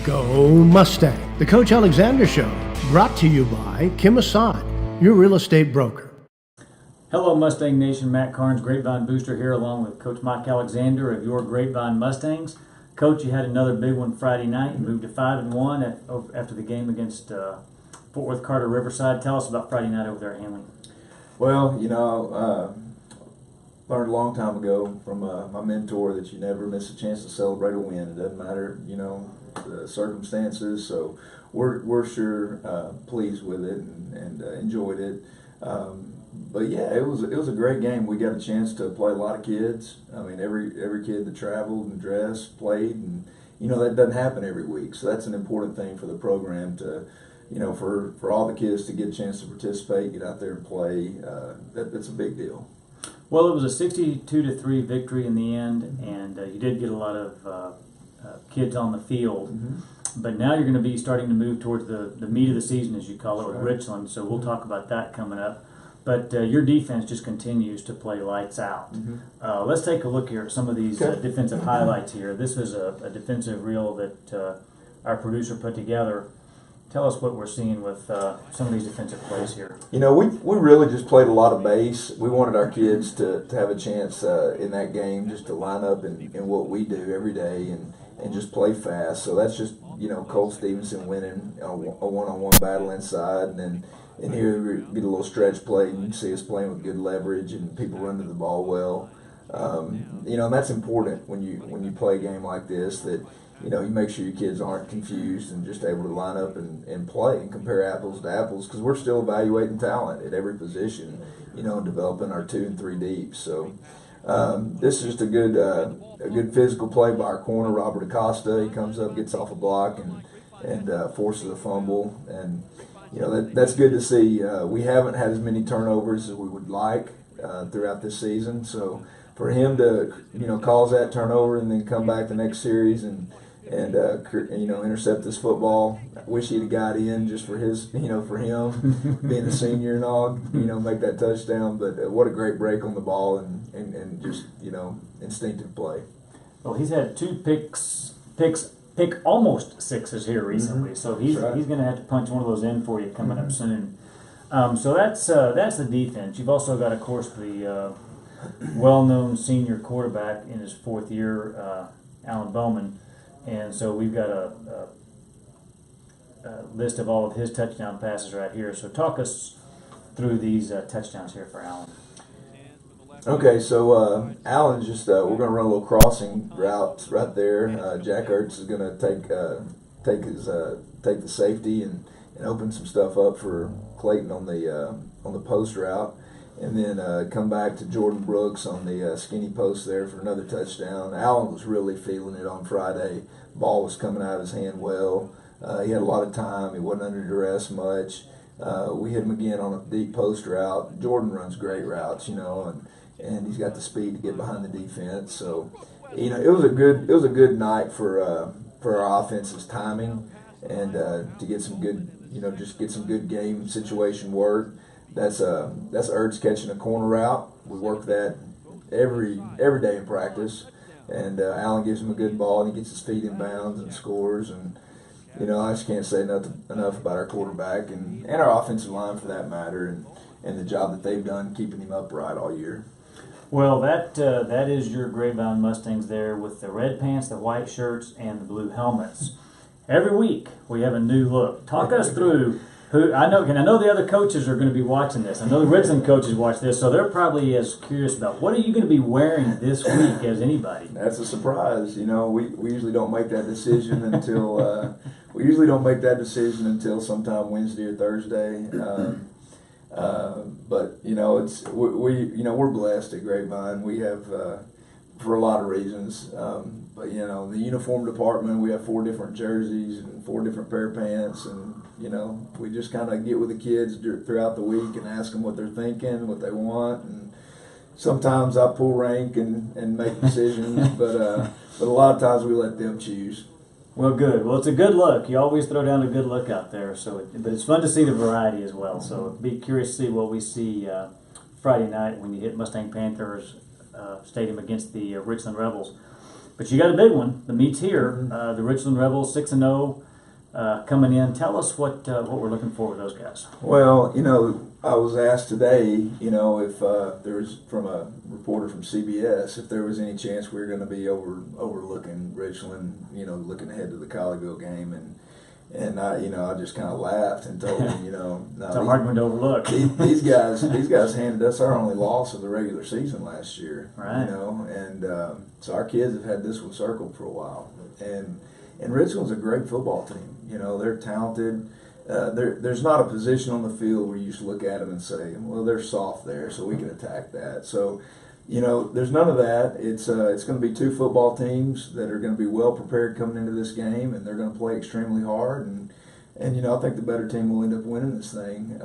Go Mustang, the Coach Alexander Show, brought to you by Kim Assad, your real estate broker. Hello Mustang Nation, Matt Carnes, Grapevine Booster here along with Coach Mike Alexander of your Grapevine Mustangs. Coach, you had another big one Friday night. You moved to 5-1 after the game against Fort Worth Carter Riverside. Tell us about Friday night over there at Hanley. Well, learned a long time ago from my mentor that you never miss a chance to celebrate a win. It doesn't matter, the circumstances. So we're sure pleased with it and enjoyed it. But yeah, it was a great game. We got a chance to play a lot of kids. I mean, every kid that traveled and dressed played, and that doesn't happen every week. So that's an important thing for the program to, for all the kids to get a chance to participate, get out there and play. That's a big deal. Well, it was a 62-3 victory in the end, and you did get a lot of kids on the field. Mm-hmm. But now you're going to be starting to move towards the meat of the season, as you call it, with Right. Richland. So we'll talk about that coming up. But your defense just continues to play lights out. Mm-hmm. Let's take a look here at some of these Okay. defensive highlights here. This was a defensive reel that our producer put together. Tell us what we're seeing with some of these defensive plays here. We really just played a lot of base. We wanted our kids to have a chance in that game just to line up in what we do every day and just play fast. So that's just, Cole Stevenson winning a one-on-one battle inside, and here we get a little stretch play, and you see us playing with good leverage and people running the ball well. And that's important when you play a game like this, that you make sure your kids aren't confused and just able to line up and play and compare apples to apples, because we're still evaluating talent at every position, and developing our 2 and 3 deep. So this is just a good physical play by our corner, Robert Acosta. He comes up, gets off a block, and forces a fumble, and that's good to see. We haven't had as many turnovers as we would like throughout this season, so for him to cause that turnover and then come back the next series and intercept this football. I wish he'd have got in just for his, for him being a senior and all, make that touchdown. But what a great break on the ball and just, instinctive play. Well, he's had 2 pick almost sixes here recently, so he's going to have to punch one of those in for you coming up soon. So that's the defense. You've also got, of course, the well-known senior quarterback in his 4th year, Alan Bowman. And so we've got a list of all of his touchdown passes right here. So talk us through these touchdowns here for Alan. Okay, so Alan's just we're going to run a little crossing route right there. Jack Ertz is going to take the safety and open some stuff up for Clayton on the post route. And then come back to Jordan Brooks on the skinny post there for another touchdown. Allen was really feeling it on Friday. Ball was coming out of his hand well. He had a lot of time. He wasn't under duress much. We hit him again on a deep post route. Jordan runs great routes, and he's got the speed to get behind the defense. So, it was a good night for our offense's timing and to get some good, just get some good game situation work. That's Ertz catching a corner route. We work that every day in practice, and Allen gives him a good ball, and he gets his feet in bounds and scores. And I just can't say enough about our quarterback and our offensive line for that matter, and the job that they've done keeping him upright all year. Well, that is your Grapevine Mustangs there with the red pants, the white shirts, and the blue helmets. Every week we have a new look. Talk us through. I know the other coaches are going to be watching this. I know the Richland coaches watch this, so they're probably as curious about what are you going to be wearing this week as anybody. That's a surprise. We usually don't make that decision until sometime Wednesday or Thursday. But we're blessed at Grapevine. We have for a lot of reasons. But the uniform department, we have 4 different jerseys and 4 different pair of pants, and we just kind of get with the kids throughout the week and ask them what they're thinking, what they want, and sometimes I pull rank and make decisions, but a lot of times we let them choose. Well, good. Well, it's a good look. You always throw down a good look out there. But it's fun to see the variety as well. So be curious to see what we see Friday night when you hit Mustang Panthers Stadium against the Richland Rebels. But you got a big one. The meet's here. The Richland Rebels 6-0 coming in. Tell us what we're looking for with those guys. Well, I was asked today, if there was, from a reporter from CBS, if there was any chance we were going to be overlooking Richland, looking ahead to the Colleyville game, and I just kind of laughed and told him, no, It's a hard one to overlook. these guys handed us our only loss of the regular season last year, right? And so our kids have had this one circled for a while, and Richland's a great football team. They're talented. There's not a position on the field where you just look at them and say, well, they're soft there, so we can attack that. So, there's none of that. It's going to be two football teams that are going to be well prepared coming into this game, and they're going to play extremely hard. And I think the better team will end up winning this thing.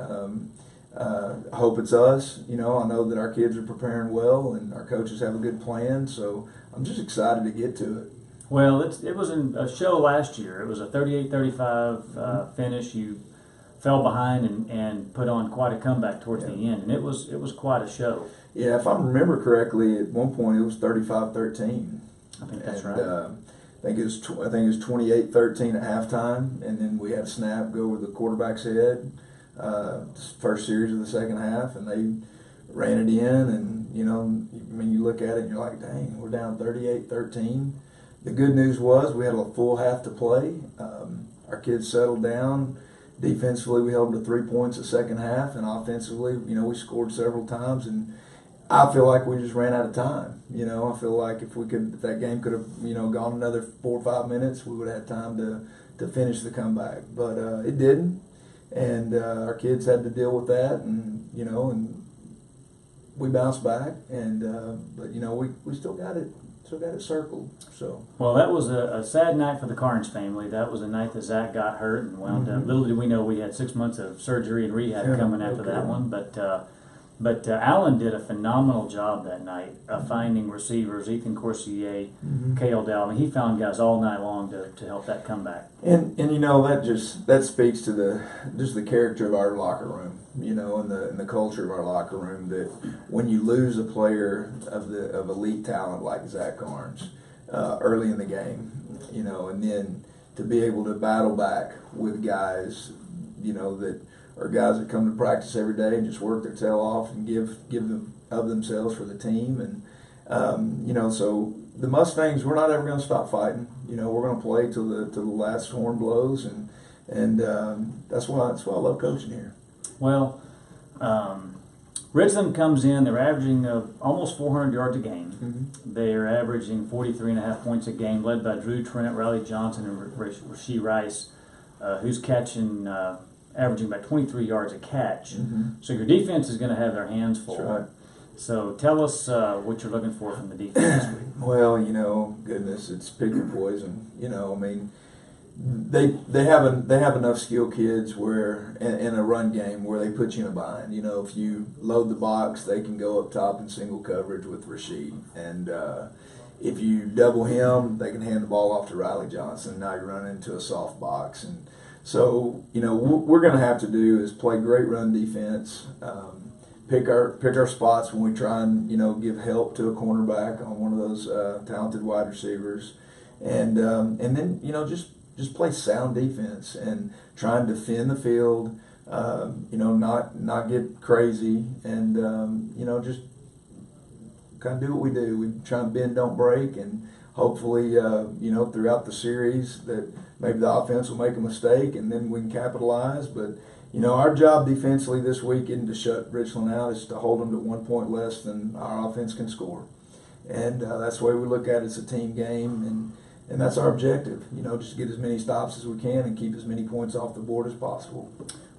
I hope it's us. I know that our kids are preparing well, and our coaches have a good plan. So I'm just excited to get to it. Well, it was in a show last year. It was a 38-35 finish. You fell behind and put on quite a comeback towards the end, and it was quite a show. Yeah, if I remember correctly, at one point it was 35-13. I think that's right. I think it was 28-13 at halftime, and then we had a snap go over the quarterback's head. First series of the second half, and they ran it in, and you look at it and you're like, dang, we're down 38-13. The good news was we had a full half to play. Our kids settled down. Defensively, we held them to 3 points the second half, and offensively, we scored several times. And I feel like we just ran out of time. I feel like if that game could have, gone another 4 or 5 minutes, we would have had time to finish the comeback. But it didn't, and our kids had to deal with that, and we bounced back, but we still got it. Still got it circled. So well, that was a sad night for the Carnes family. That was a night that Zach got hurt and wound up. Little did we know we had 6 months of surgery and rehab coming after that one. But Allen did a phenomenal job that night of finding receivers. Ethan Corsier, Cale Dowling. He found guys all night long to help that comeback. And that speaks to the character of our locker room. And the culture of our locker room, that when you lose a player of elite talent like Zach Carnes early in the game, and then to be able to battle back with guys, that are guys that come to practice every day and just work their tail off and give them of themselves for the team, and so the Mustangs, we're not ever going to stop fighting. We're going to play till the last horn blows, and that's why I love coaching here. Well, Richland comes in, they're averaging almost 400 yards a game. They are averaging 43.5 points a game, led by Drew Trent, Riley Johnson, and Rasheed Rice, who's averaging about 23 yards a catch. So your defense is going to have their hands full. That's right. So tell us what you're looking for from the defense this week. Well, goodness, it's pick your poison. They have enough skilled kids where in a run game where they put you in a bind. If you load the box, they can go up top in single coverage with Rasheed, and if you double him, they can hand the ball off to Riley Johnson. Now you're running into a soft box, and so what we're going to have to do is play great run defense. Pick our spots when we try and give help to a cornerback on one of those talented wide receivers, and then just play sound defense and try and defend the field. Not get crazy, and just kind of do what we do. We try and bend, don't break, and hopefully throughout the series that maybe the offense will make a mistake and then we can capitalize. But our job defensively this week isn't to shut Richland out; it's to hold them to 1 point less than our offense can score, and that's the way we look at it. It's a team game, and that's our objective. Just get as many stops as we can and keep as many points off the board as possible.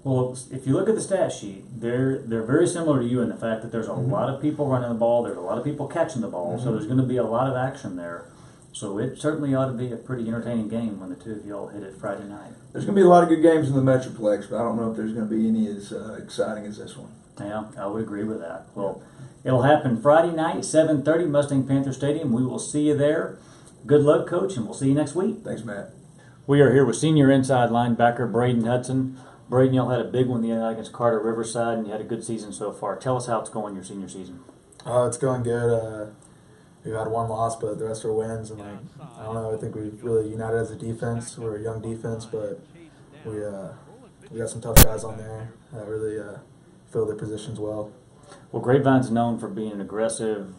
Well, if you look at the stat sheet, they're very similar to you in the fact that there's a lot of people running the ball, there's a lot of people catching the ball, so there's going to be a lot of action there. So it certainly ought to be a pretty entertaining game when the two of you all hit it Friday night. There's going to be a lot of good games in the Metroplex, but I don't know if there's going to be any as exciting as this one. Yeah, I would agree with that. Well, it'll happen Friday night, 7:30, Mustang Panther Stadium. We will see you there. Good luck, Coach, and we'll see you next week. Thanks, Matt. We are here with senior inside linebacker Braden Hudson. Braden, y'all had a big one the other night against Carter Riverside, and you had a good season so far. Tell us how it's going your senior season. It's going good. we've had one loss, but the rest are wins. And like, I don't know, I think we've really united as a defense. We're a young defense, but we got some tough guys on there that really fill their positions well. Well, Grapevine's known for being an aggressive,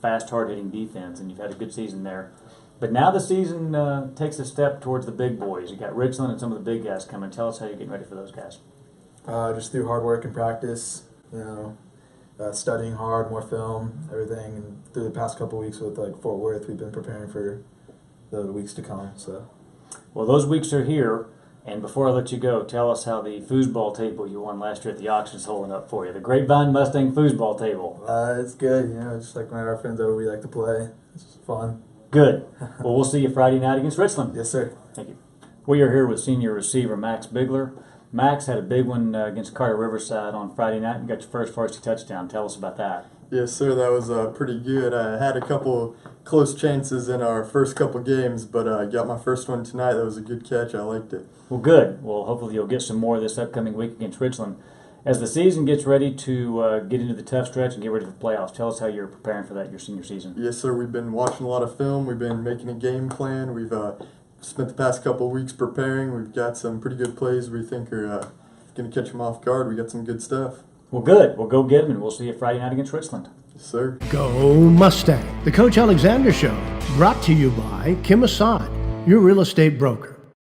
fast, hard-hitting defense, and you've had a good season there. But now the season takes a step towards the big boys. You got Richland and some of the big guys coming. Tell us how you're getting ready for those guys. Just through hard work and practice, studying hard, more film, everything. And through the past couple of weeks with like Fort Worth, we've been preparing for the weeks to come. So, Well, those weeks are here. And before I let you go, tell us how the foosball table you won last year at the auction is holding up for you. The Grapevine Mustang foosball table. it's good. Just like whenever our friends over, we like to play. It's fun. Good. Well, we'll see you Friday night against Richland. Yes, sir. Thank you. We are here with senior receiver Max Bigler. Max had a big one against Carter Riverside on Friday night. You got your first varsity touchdown. Tell us about that. Yes, sir. That was pretty good. I had a couple close chances in our first couple games, but I got my first one tonight. That was a good catch. I liked it. Well, good. Well, hopefully you'll get some more this upcoming week against Richland. As the season gets ready to get into the tough stretch and get ready for the playoffs, tell us how you're preparing for that your senior season. Yes, sir. We've been watching a lot of film. We've been making a game plan. We've spent the past couple of weeks preparing. We've got some pretty good plays we think are going to catch them off guard. We got some good stuff. Well, good. We'll go get them, and we'll see you Friday night against Richland. Yes, sir. Go Mustang. The Coach Alexander Show, brought to you by Kim Assad, your real estate broker.